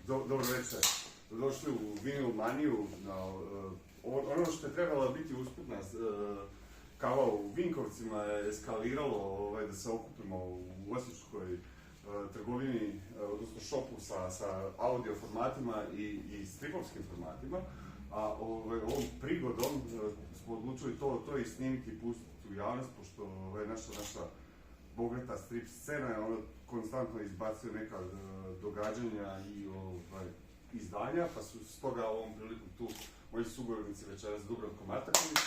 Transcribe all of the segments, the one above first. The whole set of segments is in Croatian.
Dobro večer. Došli u Vinil Maniju. Ono što je trebala biti usputna kava u Vinkovcima je eskaliralo da se okupimo u osječkoj trgovini, odnosno šopu sa audio formatima i stripovskim formatima. A ovom prigodom smo odlučili to i snimiti i pustiti u javnost, pošto naša bogata strip scena konstantno izbacuje neka događanja i izdanja, pa su stoga ovom prilikom tu moji sugovornici večeras Dubravko Mataković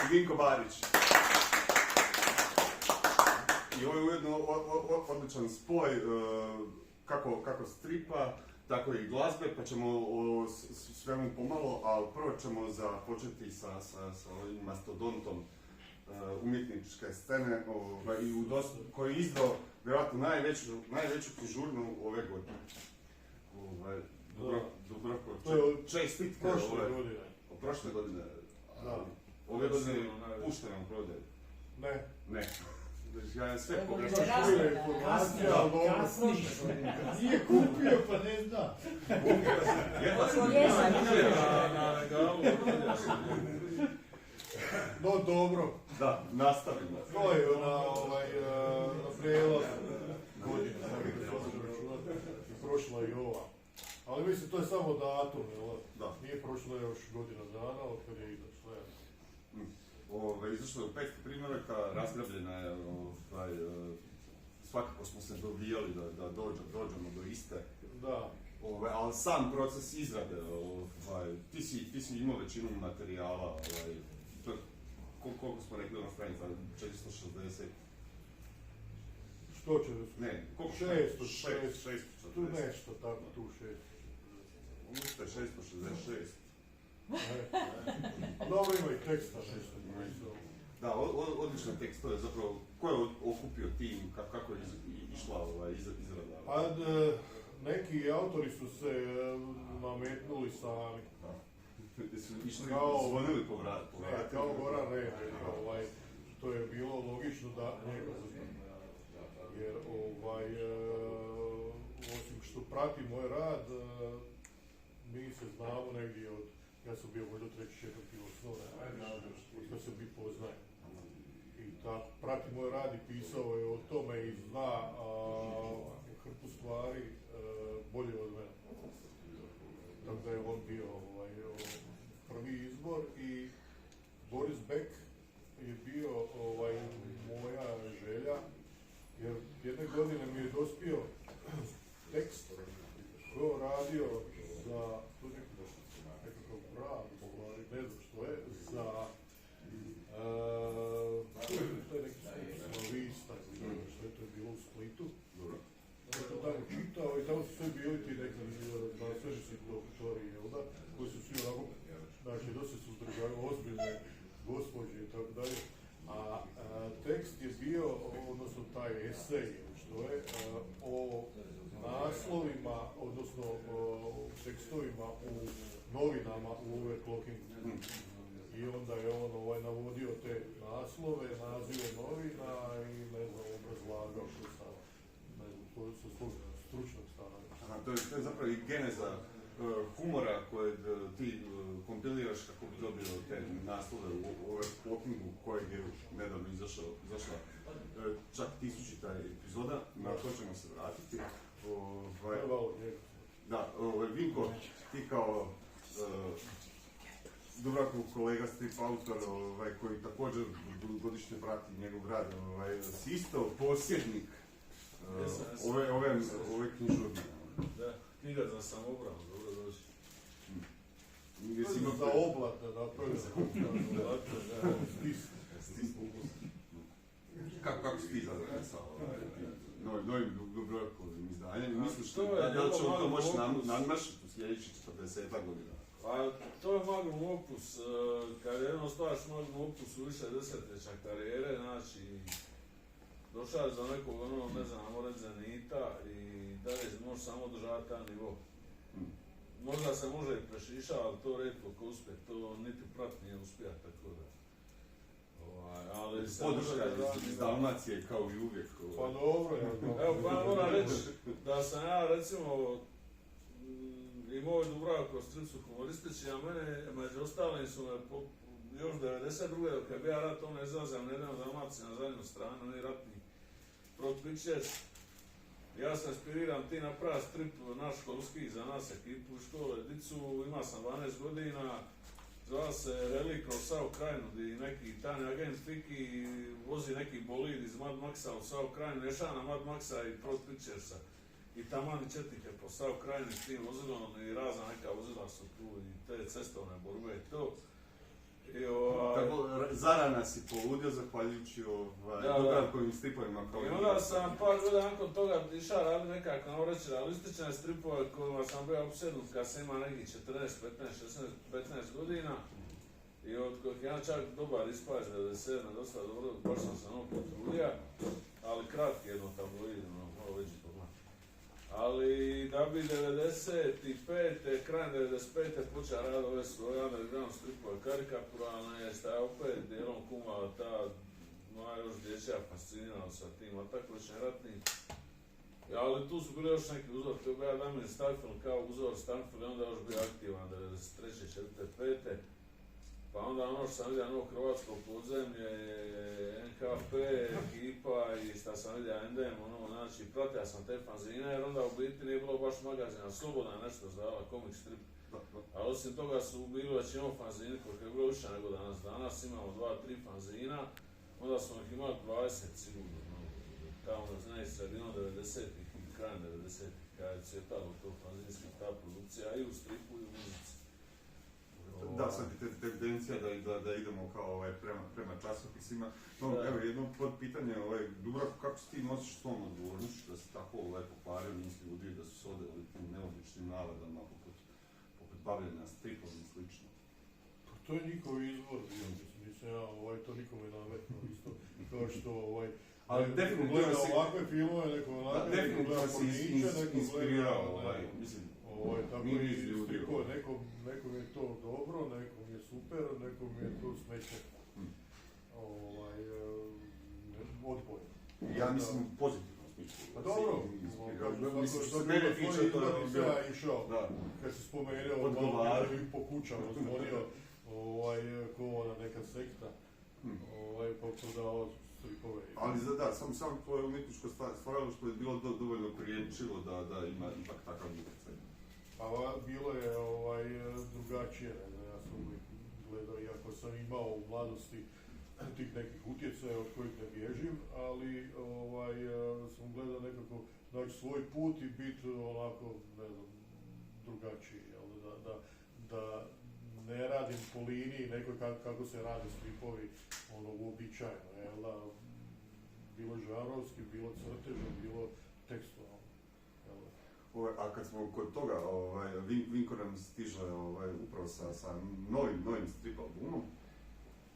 i Vinko Barić. I ovo je ujedno odličan spoj kako stripa, tako i glazbe, pa ćemo o svemu pomalo, ali prvo ćemo započeti sa ovim mastodontom umjetničke scene koji je izdao vjerojatno najveću knjižurnu ove godine. Dubravko, čestitke prošle godine. Ove godine je pušteno u prodaju. Ne. Ja sve pogrešno. Nije kupio, pa ne zna. Jedva sam na galu. No dobro. Da, nastavimo. To je ona prelaz godina. Prošla i ova. Ali mislim, to je samo datum, jel? Nije prošlo još godina dana, od kada je izašla. Izašlo je u 500 primjeraka, razgrabljena je, svakako smo se dovijali da dođemo do iste. Da. Ali sam proces izrade, ti si imao većinu materijala, koliko smo rekli na stranica, 460? Što će da su? Ne, koliko? 600. Tu nešto tako, tu 600. Ušte 666. Dobro, ima i teksta nešto. Da, odličan tekst, to je zapravo, ko je okupio tim, kako je išla izrada? Pa, neki autori su se nametnuli sami. Su išli zvonili po vratu? Ne, kao Goran Red, to je bilo logično da njega zazna. Jer, osim što prati moj rad, mi se znamo negdje od, ja sam bio možda 3-4 osnovne, od kada se mi poznaje. I tako, prati moj rad i pisao je o tome i zna hrpu stvari bolje od mene. Tako da je on bio prvi izbor i Boris Beck je bio moja želja, jer jedne godine mi je dospio tekst koji on radio za nekakav rad, ne znam što je, za to je neki slovista, što je to bilo u Splitu. Ja sam tamo čitao i tamo su sve bili ti neki znanstvenici doktori, koji su svi onako, znači dosta su zdržavali ozbiljne gospođe i tako dalje. A tekst je bio, odnosno taj esej, što je, o naslovima, odnosno tekstovima u novinama u overclockingu. I onda je on navodio te naslove, nazive novina i ne znam, obrazlagao što sa, ne znam, sa svog stručnog stana. To je zapravo i geneza humora koje ti kompiliraš kako bi dobio te naslove u overclockingu kojeg je nedavno izašla čak 1000-ta epizoda, na to ćemo se vratiti. Da, Vinko, ti kao Dubravkov kolega strip autor koji također godišnje prati njegov rad, si isto posjednik ove knjižurne. Da, knjiga za samobran, dobro doći. Za oblat da napravim. Kako si ti završao novim Dubravkovim izdanjem? Misliš da li ćemo to moći nadmašiti u sljedećih 40 godina? Pa, to je magnum opus, kad jednom stvaraš magnum opus u više desetljeća karijere, znači, došao je za nekog ne znam, morat zenita i dalje može samo održavati taj nivo. Možda se može i prešišati, ali to rijetko ko uspije, to niti prat nije uspija, tako da. ali se Podrška iz Dalmacije kao i uvijek. Pa dobro, ja znam. Evo, pa moram reći da sam ja recimo i moj Dubravko strip su humoristični, a mene među ostalim su me još 92. dok je bio rat, ono izlazam nedavno Dalmacije na zadnju stranu, oni ratni Pro Pictures. Ja sam inspiriran ti napraviti strip naš školski za nas ekipu u škole dicu, ima sam 12 godina, zvala se Rally kroz Sao Krajinu, gdje neki tajni agent Fiki vozi neki bolid iz Mad Maxa u Sao Krajinu, ješa na Mad Maxa i Pro Picturesa. I tamani četnike po Sao Krajini s tim vozilom i razna neka vozila su tu i te cestovne borbe i to. Zarana si poludio zahvaljujući Dubravkovim stripovima. I onda sam par godina nakon toga išao raditi nekako navreći realistične stripove kojima sam bio opsednut kad sam ima nekih 14, 15, 16, 15 godina. I od kojih jedan čak dobar ispaz 97, dosta dobro, baš sam se ono potrudio, ali kratki jedno tabloid, malo veći format. Ali da bi 95. krajem 95. počeo raditi ove svoje underground stripove karikaturalne, šta je opet dijelom kuma ta moja još dječja fascinirala sa tim atakovićem ratnim. Ali tu su bili još neki uzor, to je bio Damir Starfield kao uzor Starfield i onda još bio aktivan 93. 4. 5. Pa onda ono što sam vidio novo hrvatsko podzemlje, NKP, ekipa i šta sam vidio NDM, znači pratio sam te fanzine jer onda u biti nije bilo baš magazina, Sloboda je nešto zvala, comic strip. A osim toga su bili već imamo fanzine koliko je bilo više nego danas. Danas imamo 2-3 fanzina, onda smo ih imali 20 sigurno, tamo sredinom 90-ih i krajem 90-ih, kada je cvjetalo to fanzinski ta produkcija i u stripu i u muzici. Da, sad je tendencija da idemo kao prema časopisima. No, evo jedno pitanje, Dubravko, kako se ti nosiš s tom odgovornošću da si tako pokvario niz ljudi, da su se odeli tim neobičnim navadama poput bavljenja stripom i slično? Pa to je njihov izvor, mislim ja to nikome nametno isto, kao što ali neko gleda ovakve filmove, neko gleda Pornića, neko gleda, mislim, tako i strikove, nekom je to dobro, nekom je super, nekom je to smeće. Odbojno. Ja mislim u pozitivnom smislu. Pa dobro, što mene tiče to da ja išao, kad si spomenuo, i po kućama zvonio, ko ona neka sekta, pa prodao stripove. Ali samo tvoje umjetničko stvaralaštvo je bilo dovoljno prijenčilo da ima ipak takav utjecaj. Pa bilo je drugačije, ja sam uvijek gledao, iako sam imao u mladosti tih nekih utjecaja od kojih ne bježim, ali sam gledao nekako naći svoj put i biti onako, ne znam, drugačiji, da ne radim po liniji nekoj kako se rade stripovi, uobičajeno, bilo žarovski, bilo crtežom, bilo tekstualno. A kad smo kod toga, Vinko nam stiže upravo sa novim strip albumom,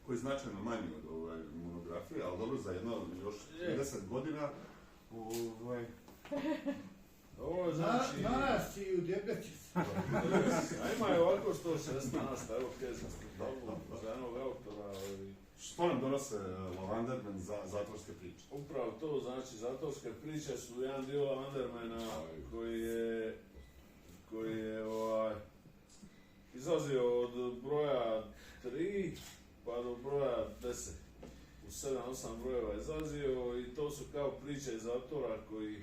koji je značajno manji od monografije, ali dobro za jedno još 30 godina. Ovo je znači... Naras i u djebeći se. A ima je ovako 160 danas, evo kaj sam strip album za jednog autora. Što nam donose Lavanderman za zatvorske priče? Upravo to, znači zatvorske priče su jedan dio Lavandermana koji je izlazio od broja 3 pa do broja 10. U 7-8 brojeva izlazio i to su kao priče iz zatvora koje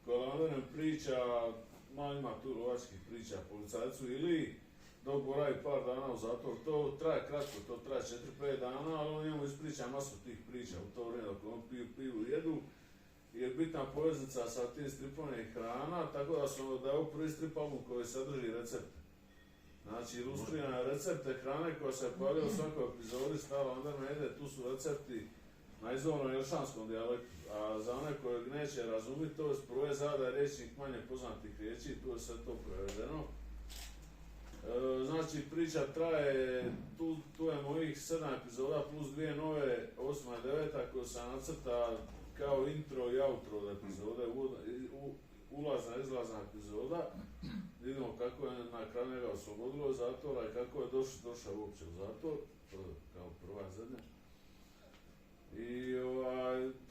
Lavanderman priča, ima tu lovačkih priča, policajcu ili dok boravi par dana u zatvoru, to traje kratko, to traje 4-5 dana, ali on njemu ispriča masu tih priča u to vrijeme dok on piju i jedu. Je bitna poveznica sa tim stripom i hrana, tako da je ovo prvi strip album koji sadrži recepte. Znači, ilustrirane recepte hrane koja se pojavlja u svakoj epizodi Stava Lavandermana ide, tu su recepti na izvornom jelšanskom dijalektu, a za one koje neće razumjeti, to je prve zada rječnik manje poznatih riječi, tu je sve to prevedeno. Znači, priča traje, tu je mojih 7 epizoda plus 2 nove, 8. i 9. koje se nacrta kao intro i outro od epizode, ulazna i izlazna epizoda. Vidimo kako je na kraju njega oslobodilo zatvora i kako je došao uopće u zatvor, to je kao prva i zadnja. I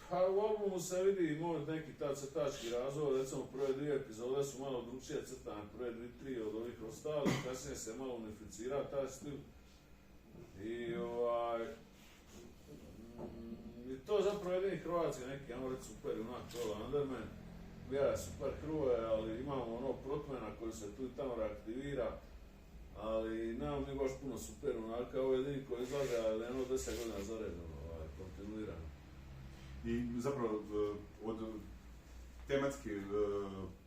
pa u albumu se vidi moj neki taj crtački razvoj, recimo prve dvije epizode su malo drukčije crtane, prve dvije, tri od ovih ostalih, kasnije se malo unificira taj stil. I i to je zapravo jedini hrvatski neki, ajmo reći, super junak, to je Underman. Gleda super heroje, ali imamo ono Protmana koji se tu i tamo reaktivira, ali nemam ni baš puno super junaka, ovo je jedini koji izlaze, ali jedno 10 godina za redom, kontinuirano. I zapravo od tematski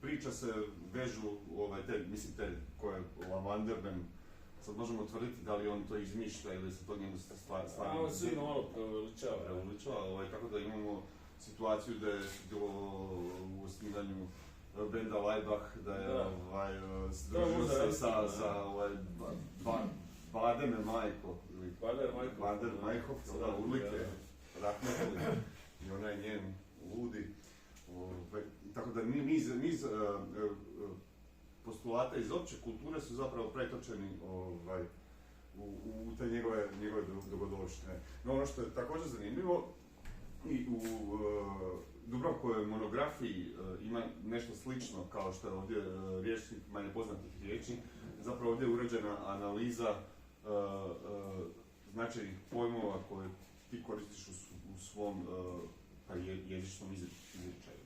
priča se vežu te koje Wanderman, sad možemo tvrditi da li on to izmišlja ili se to njemu stvarno... Ovo se malo preuveličava. Tako da imamo situaciju da je u osnivanju benda Laibach, da je združio se sa Bademe Majko, Bader Majkov, Urlike, Rahmetli i onaj njen ludi. Tako da niz postulata iz opće kulture su zapravo pretočeni u te njegove dogodovštine. No ono što je također zanimljivo, i u Dubravkovoj monografiji ima nešto slično kao što je ovdje rječnik manje poznatih riječi. Zapravo ovdje je uređena analiza značajnih pojmova koje ti koristiš u svom jezičnom izričaju.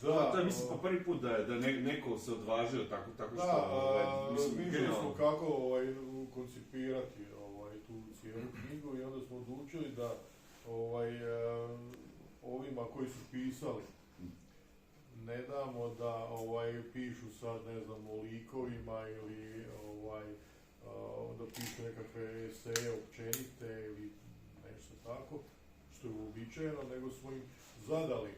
Da, to je mislim po prvi put da neko se odvažio tako što... Da, mislili smo kako koncipirati tu cijelu knjigu i onda smo odlučili da ovima koji su pisali ne damo da pišu sad, ne znam, o likovima ili da pišu nekakve eseje općenite ili nešto tako, što je uobičajeno, nego smo im zadali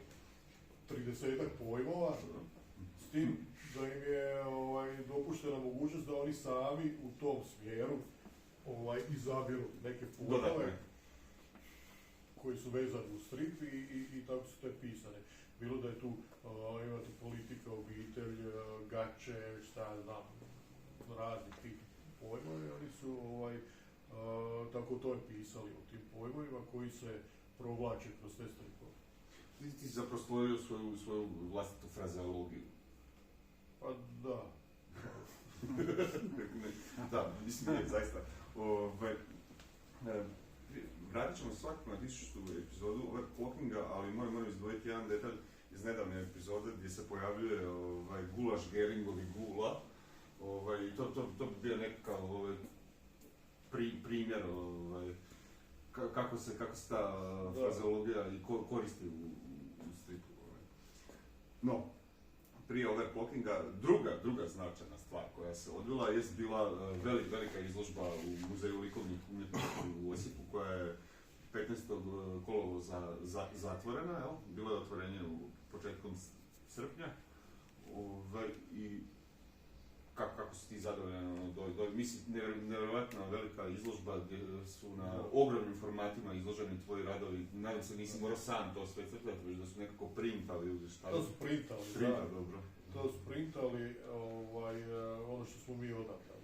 30-ak pojmova, s tim da im je dopuštena mogućnost da oni sami u tom smjeru izabiru neke pojmove koji su vezani u strip i tako su te pisane. Bilo da je tu imate politika, obitelj, gače, šta ja znam, razni tih pojmovi, oni su tako to je pisali o tim pojmovima koji se provlače kroz te stripove. Ti si zapravo stvorio svoju vlastitu frazeologiju. Pa da. Da, mislim je zaista. Vratit ćemo svakako na 1000. epizodu overclockinga, ali moram izdvojiti jedan detalj iz nedavne epizode gdje se pojavljuje gulaš Geringovi gula. I to bi bio nekakav primjer kako se ta frazeologija koristi u stripu. No, prije overclockinga, druga značajna stvar koja se odvila jest bila velika izložba u Muzeju likovnih umjetnosti u Osijeku koja je 15. kolovoza zatvorena, bilo je otvorenje početkom srpnja. I kako si ti zadovoljan, mislim, nevjerojatna velika izložba gdje su na ogromnim formatima izloženi tvoji radovi. Nadam se nisi morao sam to sve crtati, već da su nekako printali ili šta? To su printali, da. Dobro. To su printali ono što smo mi odabrali.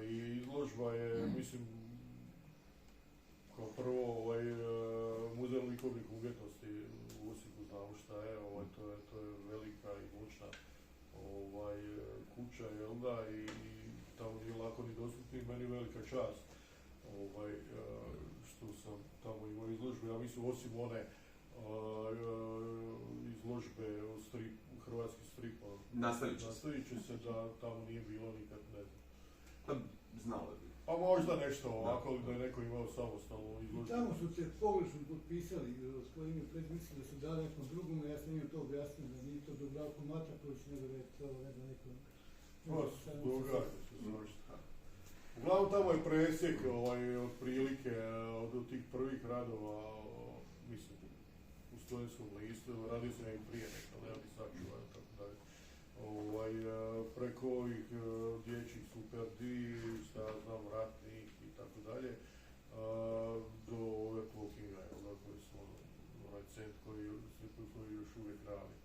I izložba je, mislim, kao prvo Muzej likovnih umjetnosti u Osijeku, znamo šta je, to je velika i moćna kuća, jel da, i tamo nije lako ni dostupni, meni velika čast što sam tamo imao izložbe. Ja mislim, osim one izložbe o hrvatski strip, nastavit će se da tamo nije bilo nikad, ne znam. Pa znalo bi. Pa možda nešto ovako, ali da je neko imao samostalnu izložbu. Tamo su se pogrešno potpisali, gospodin je mislim da su dali nekom drugom, ja sam im to objasnio da nije to Dubravko Mataković, nego da je to neko... Događa se svašta. Uglavnom tamo je presjek otprilike od tih prvih radova, mislim, u studenskom listu, radio se nekaj prije nekada, ali ja bi sačuvao, tako dalje. Preko ovih dječjih Super D, šta ja znam, ratnih i tako dalje, do overclockinga, koji smo onaj cent koji još uvijek radi.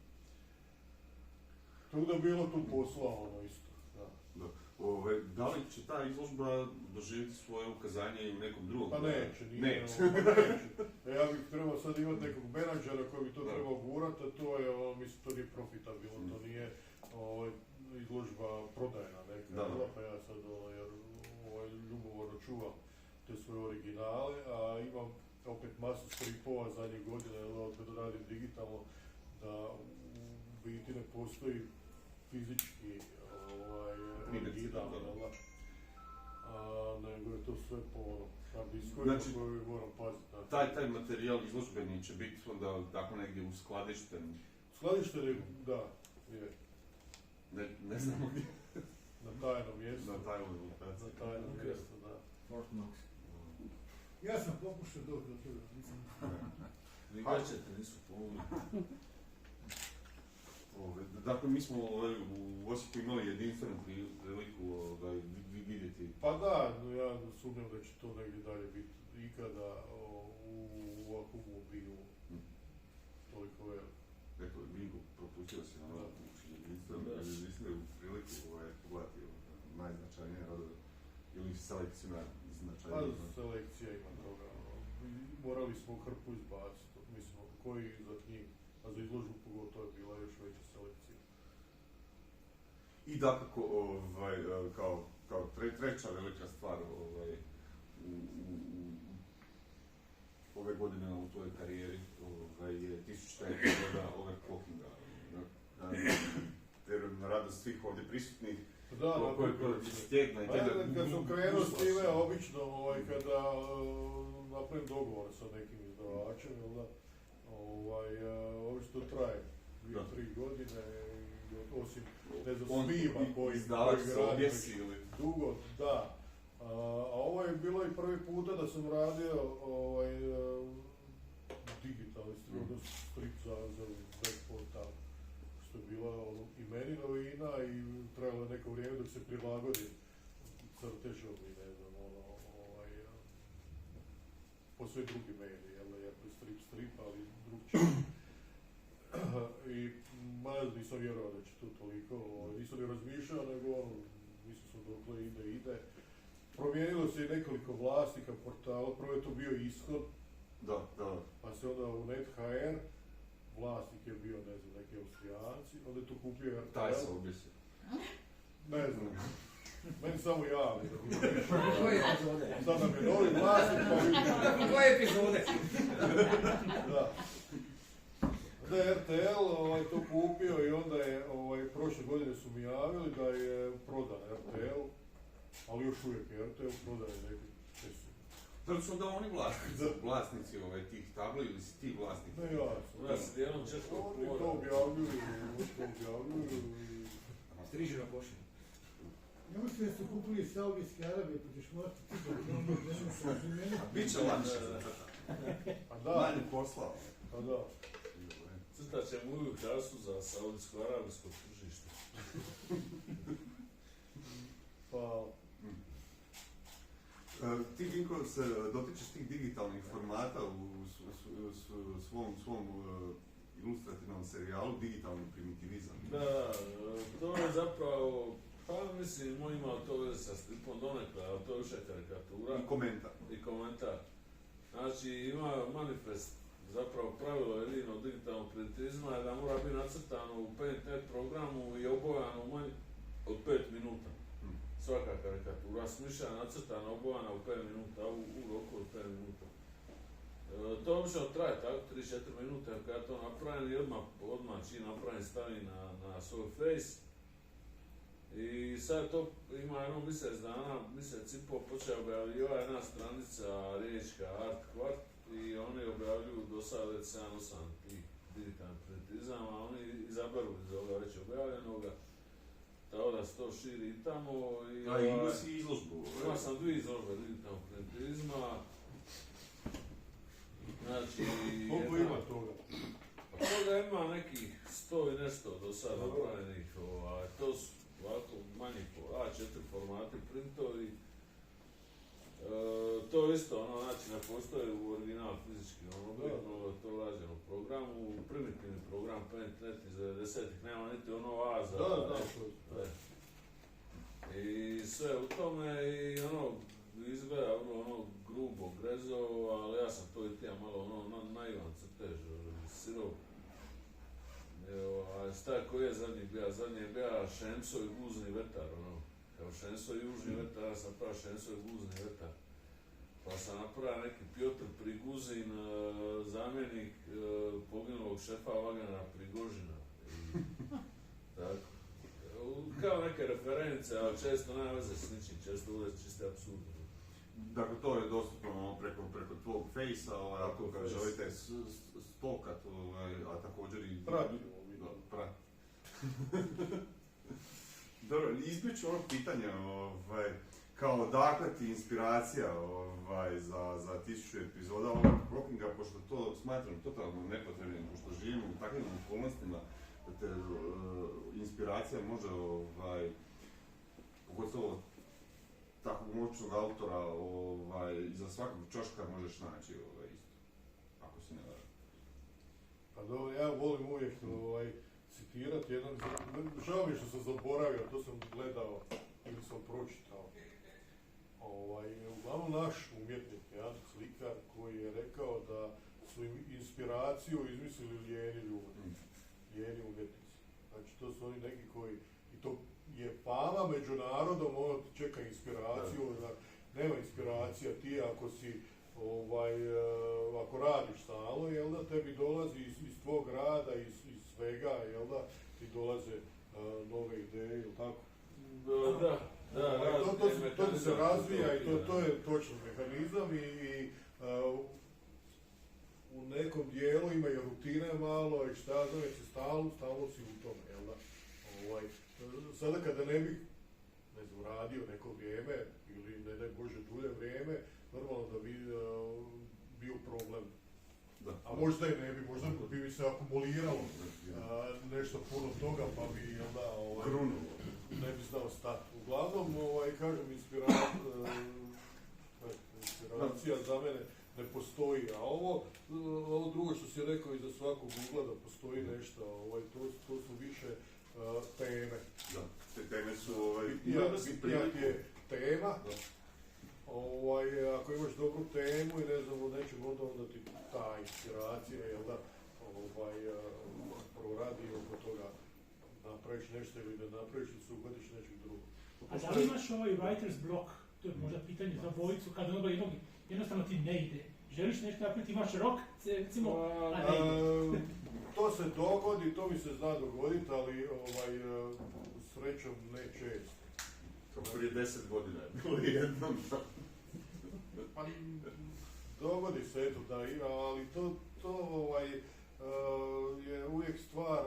Tako da bilo tu posla isto, da. Da li će ta izložba doživjeti svoje ukazanje i u nekom drugom? Pa neće, nije. Neće. Ja bih trebao sad imati nekog menadžera koji bi to trebao gurati, a to je, mislim, to nije profitabilno, to nije izložba prodajna neka, pa ja sad ljubomorno čuvam te svoje originale, a imam opet masu stripova zadnjih godina, od kada radim digitalno, da u biti ne postoji fizički original, nego je to sve po hard disku, znači, koji moram paziti. Taj materijal izložbeni će biti onda tako negdje uskladišten? Skladišten, da, je. Ne znamo gdje. Na tajnom mjestu. Na tajnom mjestu, da. Fort Knox. Ja sam pokušao doći do toga, nisam. Vi gaćete, nisu pomogli. Dakle, mi smo u Osijeku imali jedinstvenu priliku vidjeti. Pa da, ja sumnjam da će to negdje dalje biti ikada u ovakvom obimu. Toliko veliko. Dakle, Vinko, propustio si na jedinstvenu priliku pogledati najznačajnije radove ili selekciju najznačajnije. Pa selekcija ima toga. Morali smo hrpu izbaciti, mislim, koji za knjigu, a za izložbu pogotovo je bila još veća selekcija. I dakako, kao treća velika stvar ove godine u tvojoj karijeri je 1000 epizoda Overclockinga. Na radost svih ovdje prisutnih. Da, kad sam krenuo s time, obično, kada napravim dogovor sa nekim izdavačem, obično traje 2-3 godine, osim, ne znam, svima koji radi dugo, da. A ovo je bilo i prvi puta da sam radio digitalni strip za web portal, što je bila i meni novina i trebalo je neko vrijeme dok se prilagodi crtežovi, ne znam, po sve drugi mediji, jer strip, ali drugčije. I nisam vjerovao da će to toliko, nisam ni razmišljao, nego mislio sam dokle ide. Promijenilo se i nekoliko vlasnika portala, prvo je to bio Ishod, pa se onda u Net.hr, vlasnik je bio, ne znam, neki Austrijanci, onda je to kupio RTL. Taj se objesio. Ne znam, meni samo javi. Koje epizode? Sad nam je novi vlasnik, pa vidim. Koje epizode? Da. Da je RTL to kupio i onda je, prošle godine su mi javili da je prodan RTL, ali još uvijek je RTL prodan je neki česu. Da su onda oni vlasnici tih tabli ili si ti vlasnik? Ne, ja sam. Ja sam dijelom često oni to objavljuju i... Strižu na pošinu. Ja mislim da su kupili iz Saudijske Arabije, pa ćeš morati ti Biće lakše. Manje posla. Pa da. Crtat će moju kasu za saudijsko-arabijsko tržište. Pa... Ti, Vinko, se dotičeš tih digitalnih formata u svom ilustrativnom serijalu Digitalni primitivizam. Da, to je zapravo, pa mislim, ima to veze sa stripom donekle, ali to je više karikatura. I komentar. Znači, ima manifest, zapravo pravilo jedinog digitalnog primitivizma je da mora biti nacrtano u Paint.net programu i obojano u manje od 5 minuta. Svaka karikatura smišljena, nacrtana, obojana u 5 minuta, u roku od 5 minuta. To obično traje tako 3-4 minute, kad ja to napravim i odmah čim napravim stavim na svoj face. I sad to ima jedno mjesec dana, mjesec i pol počeo objavljiva jedna stranica riječka Art Kvart i oni objavljuju do sada već 7-8 tih digitalnih primitivizama, oni izaberu iz ovoga već objavljenoga. Tako da se to širi i tamo. Imao si izložbu? Imao sam 2 izložbe digitalnog primitivizma. Znači... Koliko ima toga? Pa toga ima nekih 100 i nešto do sada napravljenih. To su ovako manji A4 formati, printovi. To isto, znači ne postoji u original fizički, to urađeno u programu, primitivni program Paint.net iz 90-ih, nema niti A za... Da. I sve u tome i ono, izgleda ono grubo, grezovo, ali ja sam to i tija malo naivan crtež, sirov. A šta koji je zadnji bija? Zadnji je bija Šemso i guzni vetar, ono. Evo Šemso i južni vetar, ja sam prav Šemso i guzni vetar. Pa sam napravio neki Piotr Priguzin, zamjenik poginulog šefa Vagnera Prigožina. I, tako. Kao neke reference, ali često nema veze s ničim, često bude čiste apsurdno. Dakle, to je dostupno preko tvog fejsa, ako ga želite stokat, a također i... Pratimo. Dobro, izbjeću ono pitanje, kao dakle ti inspiracija za 1000 epizoda Rockinga, pošto to smatram totalno nepotrebnim, pošto živimo u takvim okolnostima, da te inspiracija može, pogotovo takvog moćnog autora, iza svakog čoška možeš naći isto, ako se ne varam. Pa dobro, ja volim uvijek citirati jedan, žao mi što sam zaboravio, to sam gledao ili sam pročitao. Uglavnom naš umjetnik, jedan slikar koji je rekao da su im inspiraciju izmislili lijeni ljudi, lijeni umjetnici. Znači to su oni neki koji, i to je fama među narodom, ono čeka inspiraciju, nema inspiracija ti ako si ako radiš stalno, jel da, tebi dolazi iz tvog rada, iz svega, jel da, ti dolaze nove ideje, jel tako? To se razvija i to je točan mehanizam i u nekom dijelu ima i rutine malo i šta znam, jer si stalno si u tome, jel da? Sada kada ne bih, ne znam, radio neko vrijeme ili ne daj Bože dulje vrijeme, normalno da bi bio problem. Da. A možda i ne bi, možda bi mi se akumuliralo nešto puno toga, pa bi, jel da, ne bi znao stati. Uglavnom, kažem, inspiracija za mene ne postoji, a ovo drugo što si rekao iza svakog ugla da postoji nešto, to su više teme. Da, te teme su bitnija ti je tema. Ako imaš dobru temu i ne znam o nečem, onda ti ta inspiracija, jel da, proradi oko toga napraviš nešto ili ne napraviš ili se uhvatiš nečeg drugog. A da li imaš writer's block, to je možda pitanje za dvojicu, kada ono jednostavno ti ne ide? Želiš nešto napraviti, imaš rok, recimo, a ne ide? To se dogodi, to mi se zna dogoditi, ali srećom ne često. Kao prije 10 godina je bilo jednom. Pa, dogodi se, eto da ima, ali to je uvijek stvar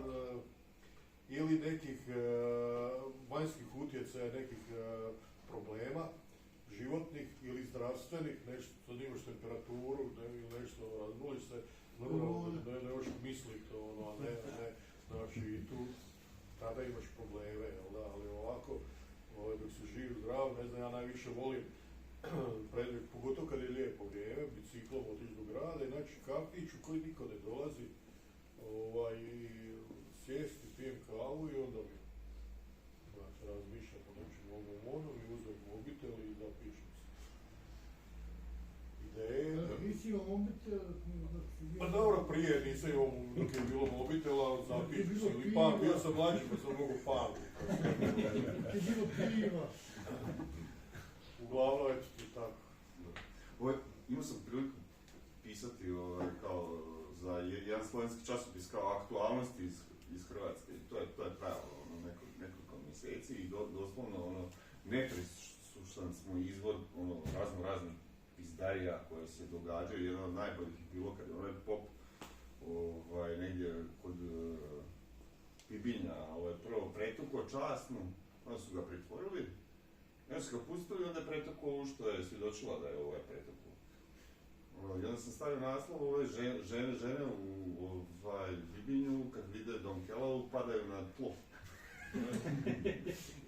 ili nekih vanjskih utjecaja, nekih problema životnih ili zdravstvenih, nešto, sad imaš temperaturu ili nešto, razboliš se, normalno ne možeš misliti a ne, znači i tu tada imaš probleme, jel da, ali ovako, dok si živ, zdrav, ne znam, ja najviše volim predmet, pogotovo kad je lijepo vrijeme, biciklom otići do grada i naći kafić u koji niko ne dolazi, sjesti, pijem kavu i onda mi razmišljam o nečem ovom i uzmem mobitel i zapišem se. Ideje... Nisi imao mobitel? Pa dobro, prije nisam imao, dok je bilo mobitela, zapišem se ili bio sam mlađi pa sam mogu pamiti. Je bilo piva. Uglavnom, eto ti tako. Imao sam priliku pisati kao za jedan slovenski časopis kao aktualnosti iz Hrvatske. To je trajalo nekoliko mjeseci i doslovno nepresušan smo izvod raznih izdarija koje se događaju. Jedan od najboljih je bilo kad je onaj pop negdje kod Pibinja prvo pretukao časnu, onda su ga pritvorili. Ja su ga pustili i onda je pretukao što je svjedočila da je pretukao. I onda sam stavio naslov žene u Bibinju kad vide Don Kelau padaju na tlo.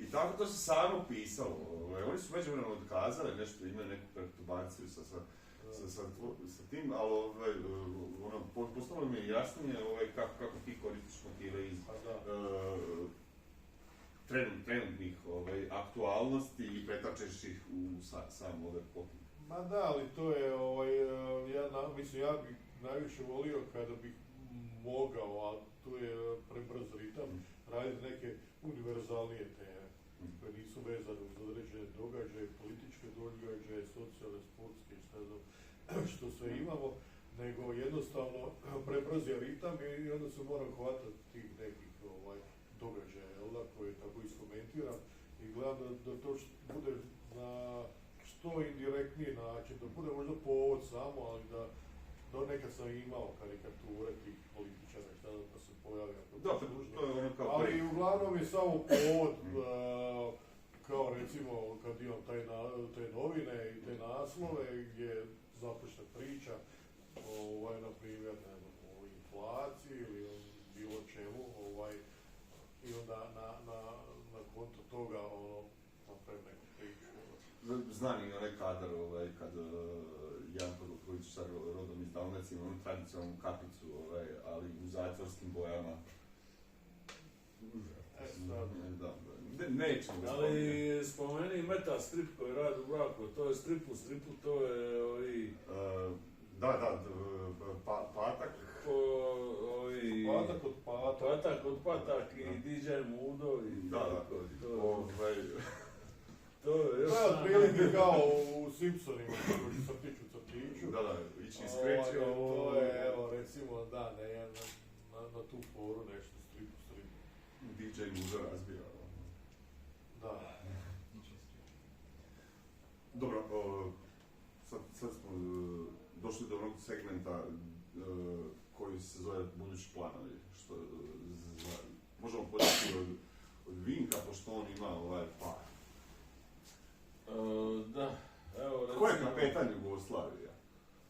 I tako to se samo pisalo. Oni su međuvremeno odkazali nešto, imaju neku perturbaciju sa tim, ali postalo mi je jasnije kako ti koristiš motive iz trenutnih aktualnosti i pretačeš ih u sam ovaj pokret. Ma da, ali to je, ja bih najviše volio kada bih mogao, a tu je prebrz ritam, raditi neke univerzalnije teme, koje nisu vezane uz određene događaje, političke događaje, socijalne, sportske i šta znam, što sve imamo, nego jednostavno prebrz je ritam i onda se moram hvatati tih nekih događaja, koje tako iskomentiram i gledam da to bude na što indirektniji način, da bude možda povod samo, ali da nekad sam imao karikature tih političara, šta da pa se pojavlja. Da, to je ono kao ali uglavnom je samo povod, kao recimo kad imam te novine i te naslove gdje započne priča, na primjer, ne znam, o inflaciji ili o bilo čemu, i onda na konto toga napravim neku priču. Znam i onaj kadar, kad jedan političar rodom iz Dalmacije ima onu tradicionalnu kapicu, ali u zatvorskim bojama. Nećemo ga spomenuti. Ali spomeni Metal Strip koji radi u braku, to je strip u stripu, to je ovi... Patak. Patak od patak i DJ Mudo i tako. To je otprilike kao u Simpsonima, koji crtiću crtiću. Da, ići iskrećio. To je, evo, recimo, na tu foru nešto, stripu. DJ Mudo razbija. Da. Dobro, sad smo došli do onog segmenta koji se zove budući planovi. Možemo početi od Vinka, pošto on ima par. Da, evo recimo... Ko je kapetan Jugoslavija?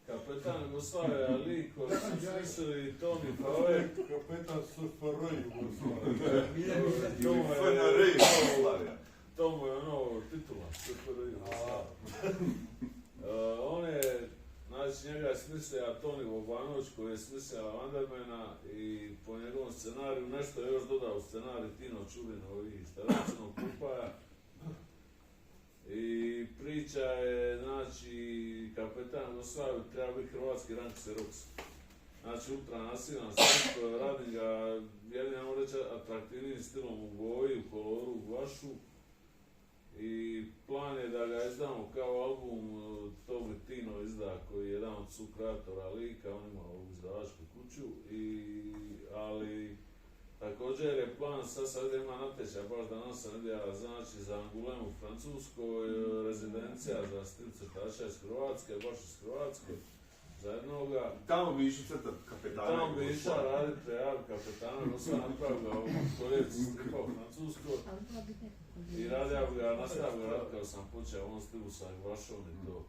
Kapetan Jugoslavija, lik koji su smislili Toni Pave. Kapetan SFRJ Jugoslavija. FNR Jugoslavija. To mu je titula, SFRJ Jugoslavija. On je, znači njega je smislio Toni Bobanović koji je smislio Vandermana i po njegovom scenariju nešto je još dodao u scenarij Tino Čurino i Staračnog Kupaja. I priča je, znači, kapetan Jugoslavije treba biti hrvatski Ranko Serox. Znači, ultra nasilan strip, radi ga jednim, reći, atraktivnim stilom u boji, u koloru, u guašu. I plan je da ga izdamo kao album, to bi Tino izda, koji je jedan od sukreatora lika, on ima ovu izdavačku kuću, ali također je plan, sad ima natječaj, baš danas sam vidio, znači za Angoulême u Francuskoj, rezidencija za stil crtača iz Hrvatske, baš iz Hrvatske, za jednoga. Tamo bi išli crtat kapetana. Tamo bi išao raditi prejav kapetana, Jugoslavija napravio ga u koljevici stripa u Francuskoj. I nastavio ga raditi kao sam počeo on stilu sa Gvašom i to.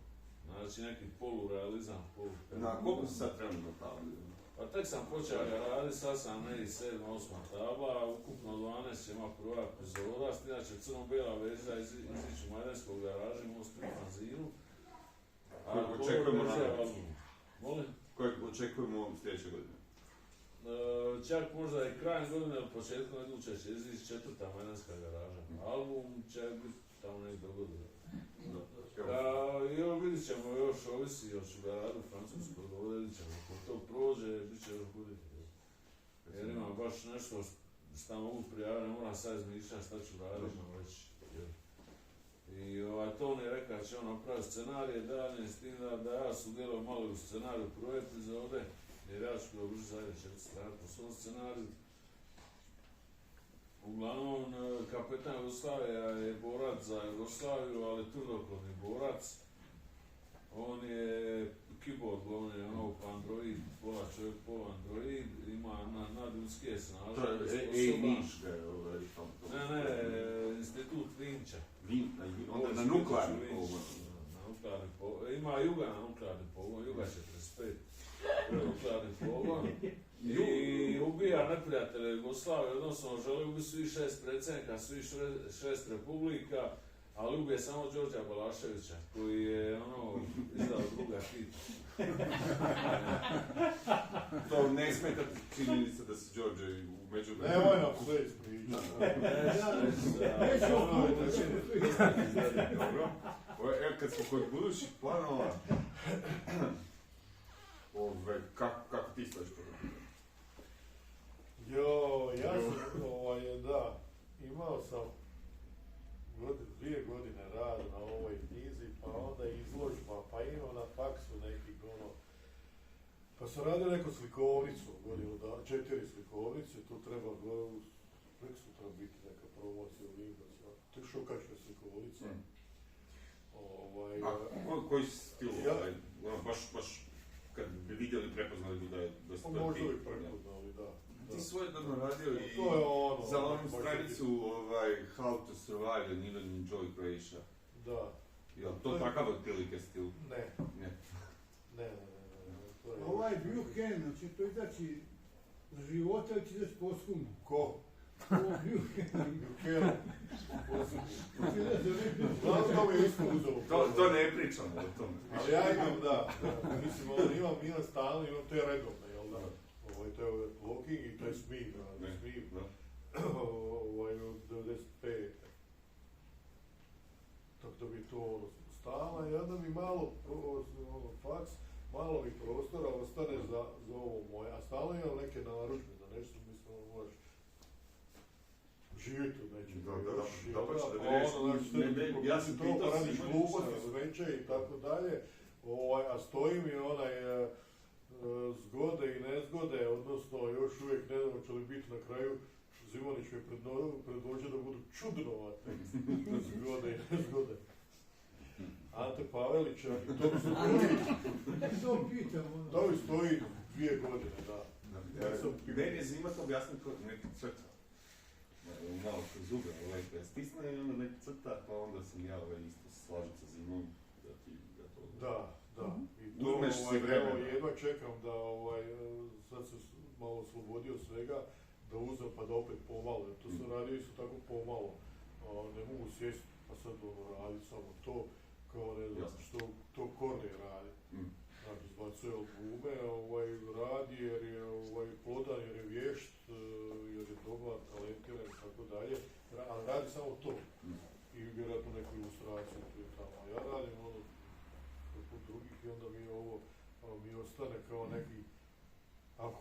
Znači neki polurealizam, Na koliko si sad trenutno tabli? Pa tek sam počeo ga raditi, sad sam negdje 7-8 tabla, ukupno 12 ima prva epizoda, inače crno-bijela verzija izići u Majdanskog garaži, imamo strip fanzinu. Očekujemo na Molim? Kojeg očekujemo sljedeće godine? Čak možda i krajem godine ili početkom iduće će izići 4. Majdanska garaža. Album će biti tamo negdje do godine. I vidit ćemo još, ovisi još ga radu Francuskog, ovdje vidit ćemo. Ako to prođe, bit će još bolje. Jer imam baš nešto što mogu prijaviti, ne moram sad izmišljati šta ću raditi, već. I Toni je rekao da će on napraviti scenarije dalje, s tim da ja sudjelujem malo u scenariju prve epizode, jer ja ću ga uži zajedno 4 strane po svom scenariju. Uglavnom, kapetan Jugoslavija je borac za Jugoslaviju, ali tvrdokorni borac. On je keyboard, on je android, pola čovjek, pola android, ima nadljudske snaže. To je Niš ga je Ne, institut Vinča. Onda na nuklearni pogon. Ima Juga na nuklearni pogon, Juga 45. Nuklearni pogon. I ubija neprijatelje Jugoslavije, odnosno želi ubiti svih 6 predsjednika, svih 6 republika Ali ubije samo Đorđa Balaševića, koji je izdao druga hit. To ne smeta činjenica da se Đorđe u međuvremenu... Nemoj nam sve ispričati. Dobro. Kad smo kod budućih planova, kako ti stojiš prvo? Ja sam, da, imao sam 2 godine rada na ovoj knjizi, pa onda izložba, pa imao na faksu nekih pa sam radio neku slikovnicu, 4 slikovnice, tu treba uvijek sutra biti neka promocija u Vinkovcima, to je šokačka slikovnica. Koji stil, baš kad bi vidjeli, prepoznali bi da je dosta ti? Možda bi prepoznali, da. Ti svojedobno radio i to je ono, za onu stranicu How to Survive and Even Enjoy Croatia. Da. Je li to takav otprilike stil? Ne. Ovaj Buchanan, će to izaći za života ili će izaći posthumno? Ko? Ovo Buchanan. Buchanan. To mi je isto uzelo. To ne pričamo o tome. Ali ja imam, da. Mislim, imam stalno, imam te redovne, jel da? To je overclocking i to je smiv, od 95. Tako da bi to stalno i onda mi malo faks, malo mi prostora ostane za ovo moje, a stalno imam neke narudžbe za nešto, mislim, moraš živjeti od nečega. Ja sam to pitao radiš gluposti, smeće i tako dalje, a stoji mi onaj zgode i nezgode, odnosno još uvijek ne znamo će li biti na kraju, Zimonić mi predložio da budu čudnovate zgode i nezgode. Ante Pavelića, i to mi stoji 2 godine, da. Meni je zima to objasniti kod nekih crta. Malo kroz zube, ja stisnem i onda neka crta, pa onda sam ja isto slažem sa zimom, da ti ga to... Da. I uzmeš si vremena. Jedva čekam da sad sam malo oslobodio svega, da uzem pa da opet pomalo, jer to sam radio isto tako pomalo. Ne mogu sjesti pa sad raditi samo to, kao ne znam što to Korne radi. Znači, izbacuje albume, radi jer je plodan, jer je vješt, jer je dobar, talentiran i tako dalje, ali radi samo to. I vjerojatno neku ilustraciju tu i tamo. Ja radim kod drugih i onda mi ostane kao neki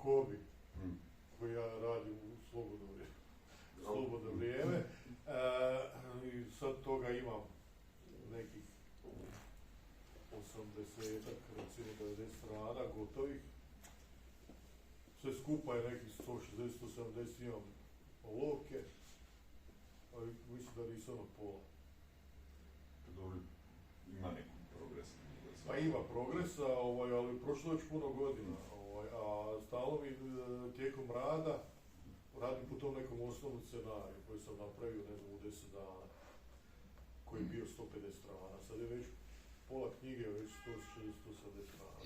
hobi koji ja radim u slobodno vrijeme. I sad toga imam nekih 80-ak, recimo 90 strana gotovih. Sve skupa je nekih 160-170 imam olovke, ali mislim da nisam na pola. Dobro, ima neku progresa. Pa ima progresa, ali prošlo već puno godina, a stalo mi tijekom rada radim po tom nekom osnovnom scenariju koji sam napravio, ne znam, u 10 dana, koji je bio 150 strana. Sad je već pola knjige, već 160-170 strana.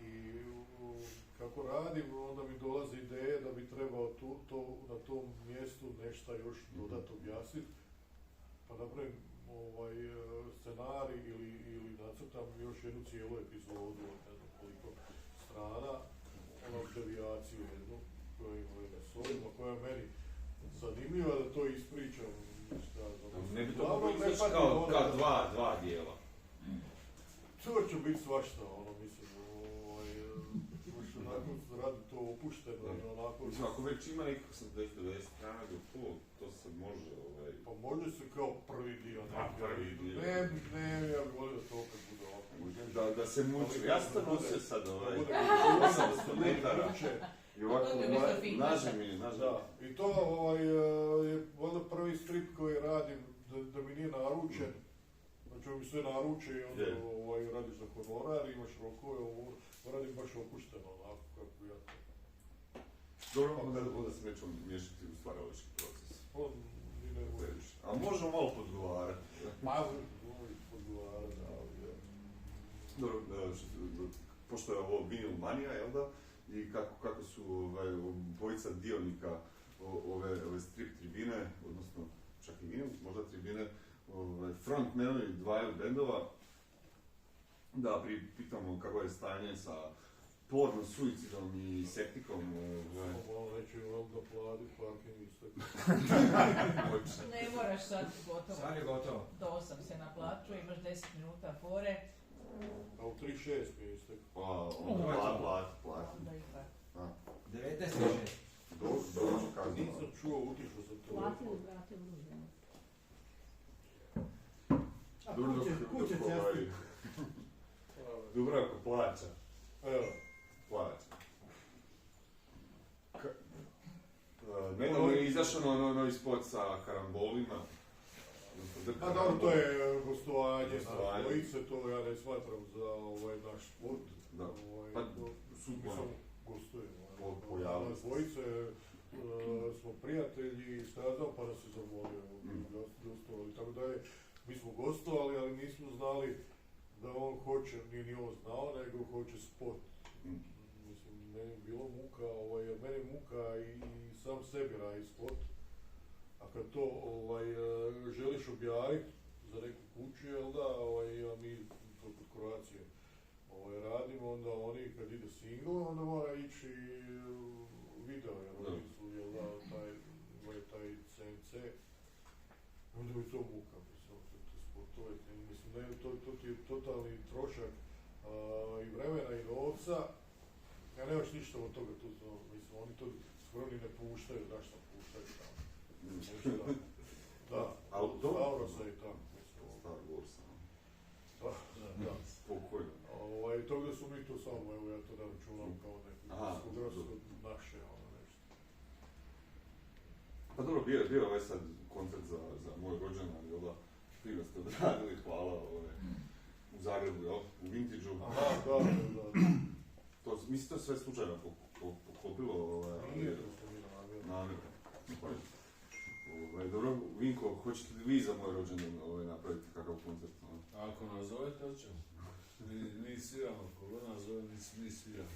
I kako radim, onda mi dolazi ideja da bi trebao na tom mjestu nešto još dodat objasniti, pa napravim scenarij ili nacrtam još jednu cijelu epizodu, ne znam koliko strana, devijaciju jednu, koja ima solima, koja je meni zanimljiva da to ispričam. Ne bi to moglo izći kao dva dijela. To će biti svašta, mislim, baš onako radi to opušteno i onako... Mislim, ako već ima nekih 80-90 strana do to se može... Pa može se kao prvi dio. Prvi dio. Ne, ja bih volio da to opet bude ovako. Da se muči. Ja sam to nosio sad 800 metara. I ovako, naže mi. Da, i to je valjda prvi strip koji radim, da mi nije naručen. Znači, mi sve naruče i onda radiš za honorar, imaš rokove, radim baš opušteno, onako kako ja to. Dobro, onda se nećemo miješati u stvaralački proces. A možemo malo podgovarati. Podgovarati, ali... Dobro, pošto je ovo Vinyl Manija, jel da? I kako su bojica dionika ove strip tribine, odnosno čak i minus, možda tribine, frontmenovi dvaju bendova, da pitamo kako je stanje sa porno, suicidom i septikom. Malo neće vam naplatiti parking isto. Ne moraš sad, gotovo. Sad je gotovo. Do 8 se naplaćuje, imaš 10 minuta fore. A u 3.6 mi je istek. Pa, plati. Onda ipak. 19.6. Dođu kazno. Nisam čuo, utišao sam to. Platili, vratili užinu. A kuće časti. Dubravko plaća. Evo. Plaća. Nedavno je izašao ono ispod sa karambolima. A dobro, to je gostovanje na dvojice, to ja ne smatram za naš sport. Da. Pa, Mislim, gostujemo. Pojavili Na dvojice smo prijatelji, stradao pa nas je zavolio. Gostovali, tako da je, mi smo gostovali, ali nismo znali da on hoće, nije ni on znao, nego hoće sport. Mislim, meni je bilo muka, jer meni je muka i sam sebi radi sport. A kad to želiš objaviti za neku kuću, jel da, a mi to kod Kroacije radimo, onda oni kad ide single, onda mora ići video, jer oni su, jel da, taj CNC, onda mi to muka, mislim, sportove, mislim, ne, to ti je totalni trošak i vremena i novca, ja nemaš ništa od toga tu, mislim, oni to skoro ni ne puštaju, znaš šta puštaju tamo. Da, Stavrosa i tako, mislim. Star Wars. Da. Spokojno. Tog da su mi tu samo, evo ja to da računam kao neku diskografsku naše, nešto. Pa dobro, bio ovaj sad koncert za moj rođendan, jel da? Fino ste odradili, hvala, u Zagrebu, jel? U Vintage-u. Aha, da. Mislim, to sve slučajno poklopilo, Nije to što mi namjerno. Dobro, Vinko, hoćete li vi za moj rođendan napraviti kakav koncert? Ako nas zovete, hoćemo. Mi sviramo, kogo nas zove, mi sviramo.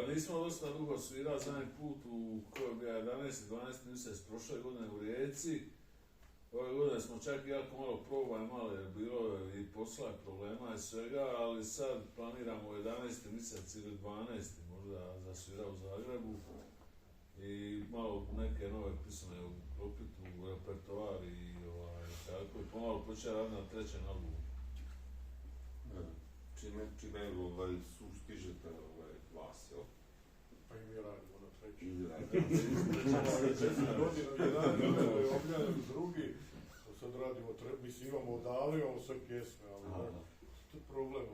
Nismo dosta dugo svirali, zadnji put u kojoj bi 11-12 mjesec prošle godine u Rijeci. Ove godine smo čak jako malo probali, malo je bilo i posla, problema i svega, ali sad planiramo 11. mjesec ili 12. možda za svira u Zagrebu. I malo neke nove pisane uklopiti u repertoar i tako i pomalo počeo raditi na trećem albumu. Čime stižete vas, jel? Pa i mi radimo na treći. I radimo. 4 godine, jedan je objavljen drugi, sad radimo, mislim imamo odavno, imamo sve pjesme, ali to je problem,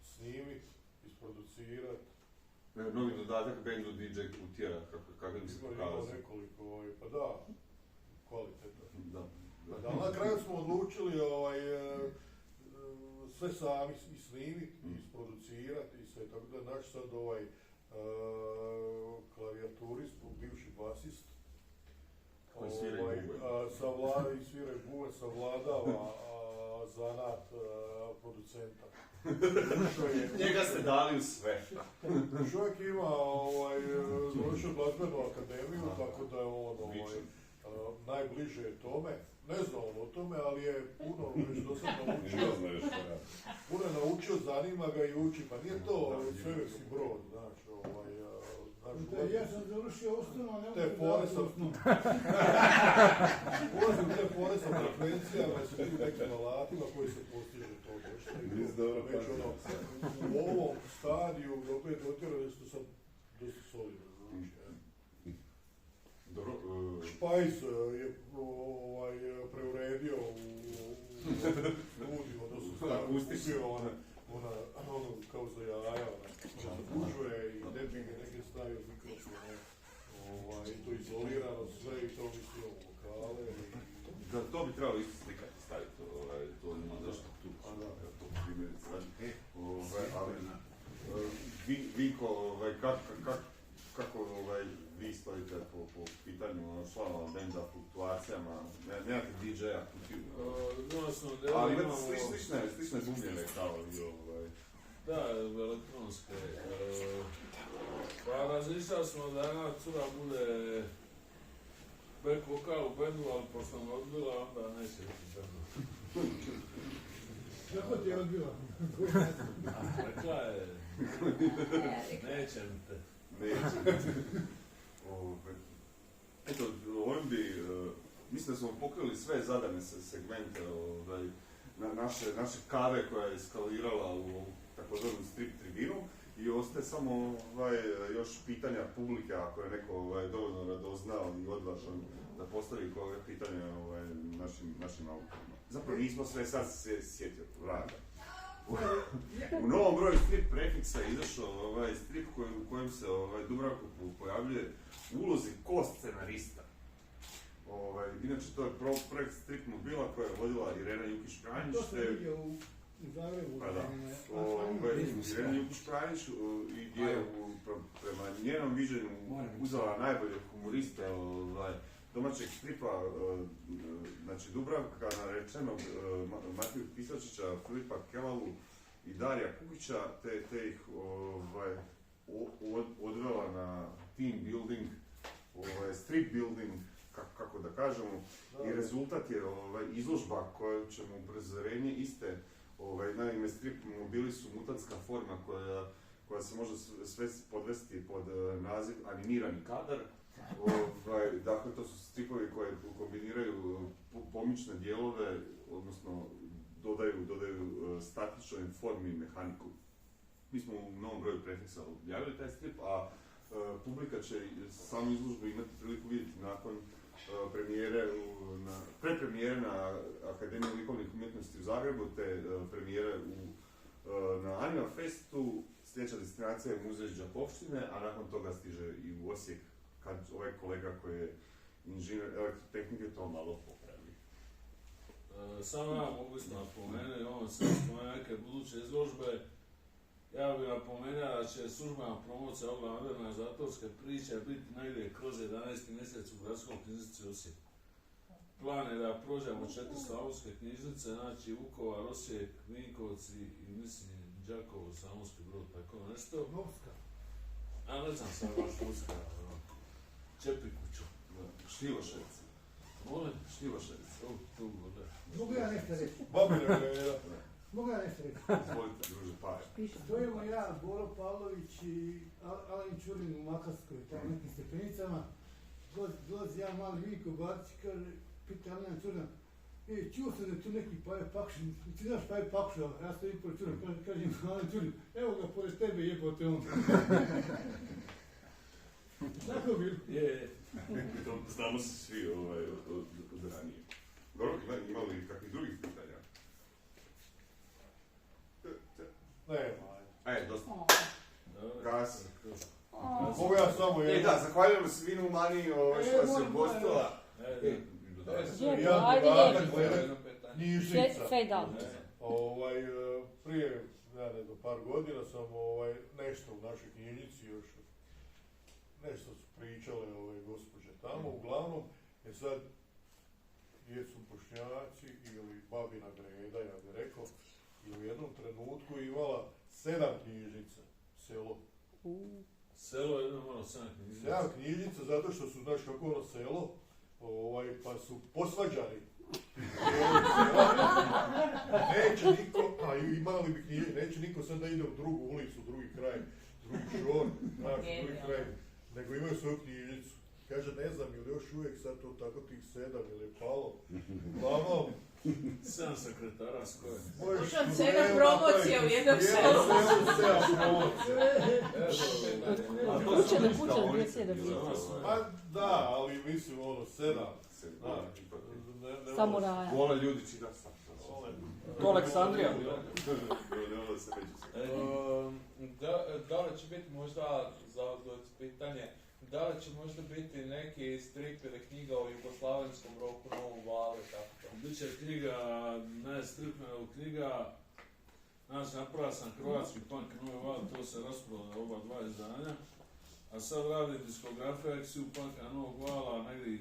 snimit, isproducirat. Novi dodatak bandu DJ Kutija, kako bi se pokazao? Imamo nekoliko, pa da, kvalitetno. Da. Na kraju smo odlučili sve sami i snimit, i isproducirat i sve, tako da naš sad klavijaturist, bivši basist, koji svira i bubanj savladava zanat producenta. Njega ste dali u sve. Čovjek ima završio glazbenu akademiju, tako da je on najbliže je tome. Ne zna on o tome, ali je puno već do sad naučio. Puno je naučio, zanima ga i uči. Pa nije to svemirski brod, znaš. Ja sam završio osnovno, a ne te fore sa osnovno. Ulazim u te fore sa frekvencijama i sa tim nekim alatima koji se postiže to nešto. Već u ovom stadiju opet dotjerali su sad dosta solidno zvuči. Špajs je preuredio u studiju, odnosno kupio ono kao za jaja, zabuđuje i debige neke stavio mikrofone, i to izolirano sve i to mislio u lokale. Da, to bi trebalo isto slikati, staviti, to nema zašto tu, to primjerice radi. Ali, Vinko, kako vi stojite po pitanju članova benda, fluktuacijama, nemate DJ-a, kutiju? Ali imate slične bubnjeve kao i Da, elektronske. Pa razmišljali smo da jedna cura bude back vokal u bendu, ali pošto me odbila, onda neće biti bendu. Kako ti je odbila? Rekla je, neće mi te. Neće. Eto, ovim bi, mislim da smo pokrili sve zadane segmente naše kave koja je eskalirala u takozvanom strip tribinu i ostaje samo još pitanja publike ako je neko dovoljno radoznao i odvažan da postavi koja pitanja našim autorima. Zapravo nismo sve sad sjetio, vraga. U novom broju strip prefiksa je izašao strip u kojem se Dubravko pojavljuje u ulozi ko-scenarista. Inače to je projekt Strip Mobila koja je vodila Irena Jukić-Pranjić. To sam vidio u Zagrebu. Pa da. Irena Jukić-Pranjić i gdje je prema njenom viđenju uzela najbolje humoriste domaćeg stripa, znači Dubravka narečenog Matiju Pisačića, Filipa Kelavu i Darija Kukića, te ih odvela na team building, strip building, kako da kažemo, i rezultat je izložba koja će mu uprezorenje iste, naime strip mobili su mutantska forma koja se može sve podvesti pod naziv animirani kadar. Dakle, to su stripovi koje kombiniraju pomične dijelove, odnosno dodaju statičnoj formi i mehaniku. Mi smo u novom broju prefiksa objavili taj strip, a publika će samu izložbu imati priliku vidjeti nakon predpremijere na Akademiji likovnih umjetnosti u Zagrebu, te premijere na Anima Festu. Sljedeća destinacija je Muzej Đakovštine, a nakon toga stiže i u Osijek, kad ovaj kolega koji je inženjer elektrotehnike to malo popravi. Samo ja mogu isto napomenuti, on se spomenuo neke buduće izložbe. Ja bih napomenuo da će službena promocija ovoga moderna za autorske priče biti negdje kroz 11. mjesec u Gradskoj knjižnici Osijek. Plan je da prođemo 4 slavonske knjižnice, znači Vukovar, Osijek, Vinkovci i mislim Đakovo, Slavonski Brod, tako nešto. Novska. A ne znam sad baš Novska, Čepikuću. Štivošec. Molim? Štivošec. Tu, da. Mogu ja nešto reći? Babina gleda. Mogu ja nešto reći? Izvolite, druže, Paja. Stojimo ja, Boro Pavlović i Alen Čurin u Makarskoj, tamo nekim stepenicama. Dolazi jedan mali Vinko Barčić, kaže, pita Alen Čurin, čuo sam da je tu neki Paja Pakšin, ti znaš Paja Pakšin, ja stojim pored Čurin, kažem Alen Čurin, evo ga pored tebe jebote on. Tako bilo. Je. Znamo se svi od ranije. Dobro, ima li kakvih drugih pitanja? Nema. Dosta. Gas. Mogu ja samo jedno. Da, zahvaljujem se Vinu Mani što vas je ugostila. Ja dodatak glede knjižnica. Fade out. Prije, ja ne znam, par godina sam nešto u našoj knjižnici još, nešto su pričale gospođe tamo, uglavnom, sad, jesu Bošnjaci ili Babina Greda, ja bih rekao, i u jednom trenutku imala 7 knjižnica, selo. Selo je jedno malo 7 knjižnica. 7 knjižnica zato što su, znaš kako ono selo, pa su posvađani. Neće niko, a imali bi knjižnice, neće niko sad da ide u drugu ulicu, drugi kraj, drugi šor, drugi kraj, nego imaju svoju knjižnicu. Kaže, ne znam, ili još uvijek sad to tako tih 7 ili je palo. Uglavnom, 7 sekretara s kojim. Možda cena promocija u jednom selu. Kuće do kuće, gdje sjede blizu. Pa da, ali mislim 7. Samuraja. Vole ljudi čita sam. To Aleksandrija. Da li će biti možda, za pitanje, da li će možda biti neki strip ili knjiga o jugoslavenskom roku, Novom valu i tako to? Biće knjiga, ne strip, nego knjiga, znači napravio sam hrvatski punk Novi val, to se raspravilo oba dva izdanja, a sad radim diskografiju Aksiju punka Novog vala, negdje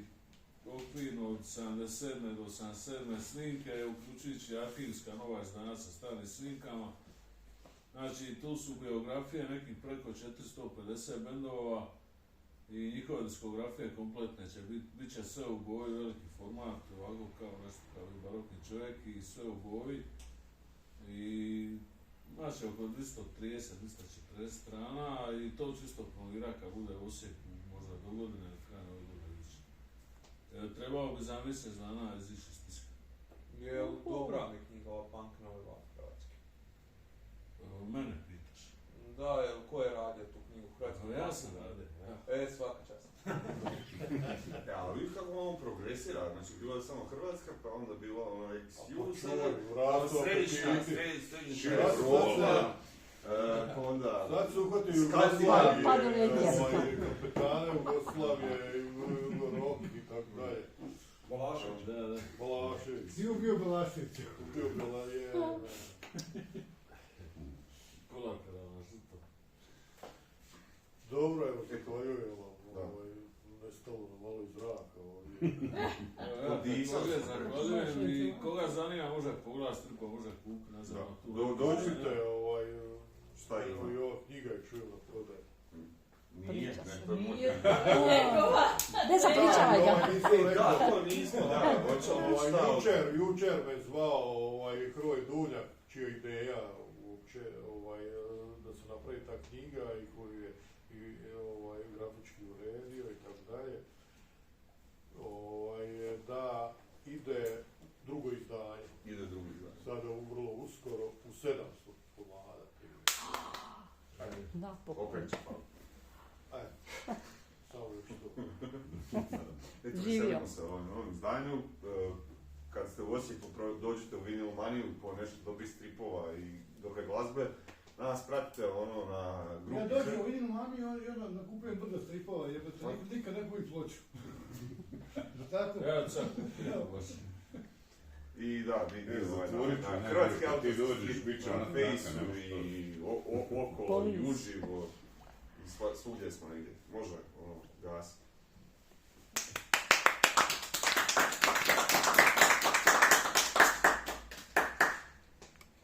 okvirno od 77. do 87. snimke, uključujući arhivska nova izdanja sa starim snimkama. Znači, tu su biografije nekih preko 450 bendova, I njihove diskografije kompletne će bit će sve u boji, veliki format, ovako kao nešto kao i barokni čovjek i sve u boji. I znači oko 230-240 strana i to čisto promovira kad bude u Osijeku, možda do godine ili kraj ove godine više. Trebao bi za mjesec dana izići iz tiska. Je li dobra mi knjiga ova Punk Novi Val hrvatski? Mene pitaš. Da, jel ko je radio tu knjigu hrvatski? Ja sam radio, ja. Svaka čast. Ja, ali vidiš kako on progresira, znači bilo je samo Hrvatska, pa onda bilo ono Excuse, središnja Europa, onda sad su uhvatili Skandinavije, kapetane Jugoslavije, Rok i tako dalje. Balašević. Balašević. Si ubio Balaševića. Ubio Balašević. Kolateralna žrtva. Dobro, evo, zahvaljujem vam. Nestalo nam malo iz zraka ovdje. Zahvaljujem i koga zanima može pogledati, struko može kupiti, ne znam. Dođite, šta ima? i ova knjiga je čujela prodaj. Nije, Priča ne, to je nije. Njegova. Ne zapričavaj ga. Da, to nismo, da, hoćemo šta. Jučer me zvao Hrvoj Duljak, čija ideja uopće da se napravi ta knjiga i koju je grafički uredio i tako dalje, da ide drugo izdanje. Ide drugo izdanje. Sada vrlo uskoro u 700 komada. Da, Opet će pao. Ajde, samo još to. Eto, Živio. veselimo se ovom izdanju. Kad ste u Osijeku, dođete u Vinil Maniju po nešto dobrih stripova i dobre glazbe. Nas pratite na grupi. Ja dođem u Vinil Maniju i onda nakupujem brdo stripova, jer nikad ne gubi ploču. Tako? Evo sad. I da, vidi zatvorit ću, na hrvatski kad ti autorski dođeš, bit će na ono Fejsu tako i okolo i uživo. I svugdje smo negdje. Može, gasi.